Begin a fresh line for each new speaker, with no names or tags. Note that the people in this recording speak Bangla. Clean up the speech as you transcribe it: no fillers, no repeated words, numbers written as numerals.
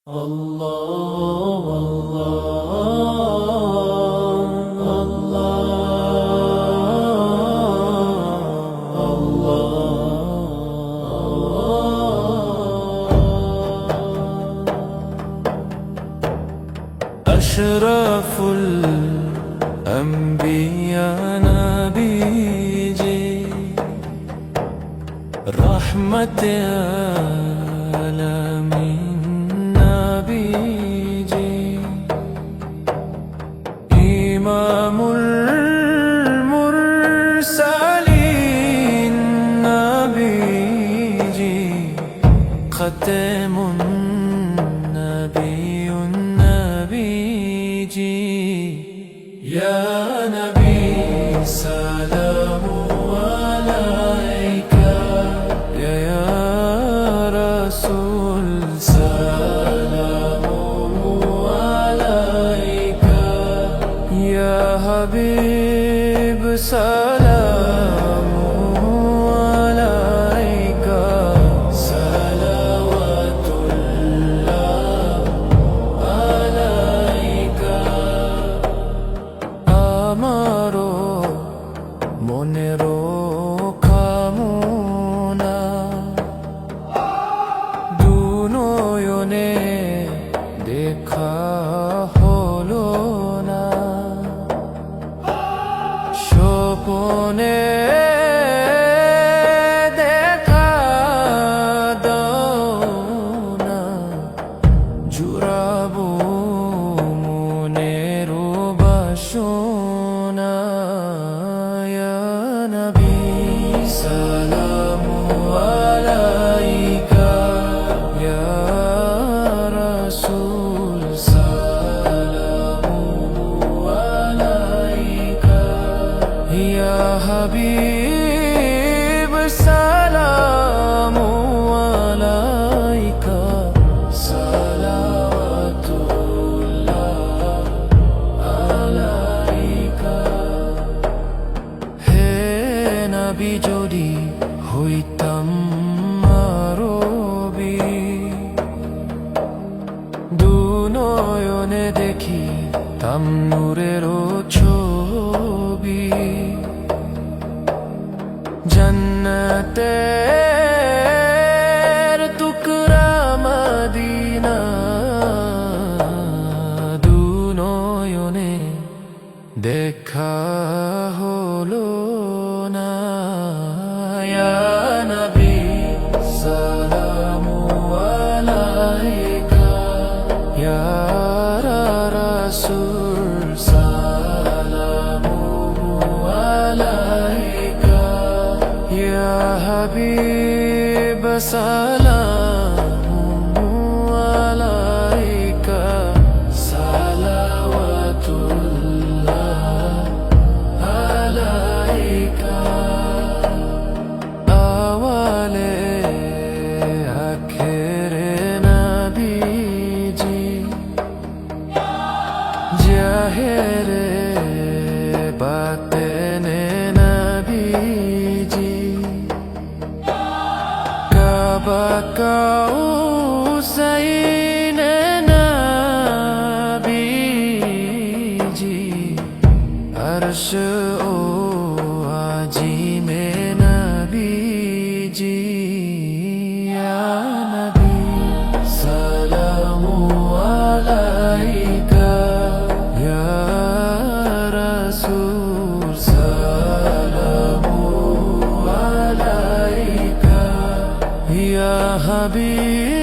الله أشرف الأنبياء نبيجي رحمة العالمين نبيجي إمام المرسلين نبيجي ختم النبي نبيجي يا نبي سلام عليك يا رسول سلام عليك يا حبيب سلام عليك صلوات الله عليك আমারও মনেরও কামনা দুনয়নে দেখা হলো না স্বপনে দেখা দাও না জুড়াবো মনের বাসনা ইয়া নবী সালামু আলাইকা ইয়া রাসূল সালামু আলাইকা ইয়া হাবিব সালামু আলাইকা সালাওয়াতুল্লাহ আলাইকা হে নবী যদি হইতাম আরবি দুনয়নে দেখি তাম নূরেরও ছবি জান্নাতের টুকরা মদিনা দুনয়নে দেখা হলো না ইয়া নবী সালামু আলাইকা ইয়া রাসূল সালামু আলাইকা ইয়া হাবিব সালামু আলাইকা সালাওয়াতুল্লাহ আলাইকা আওয়ালে আখেরে নবীজি জাহেরে বাতেনে নবীজি কাবা কাউসাইন নবীজি अर्श ओ आजीमे नबीजी या नबी सलामु अलैका या रसूल सलामु अलैका या हबीब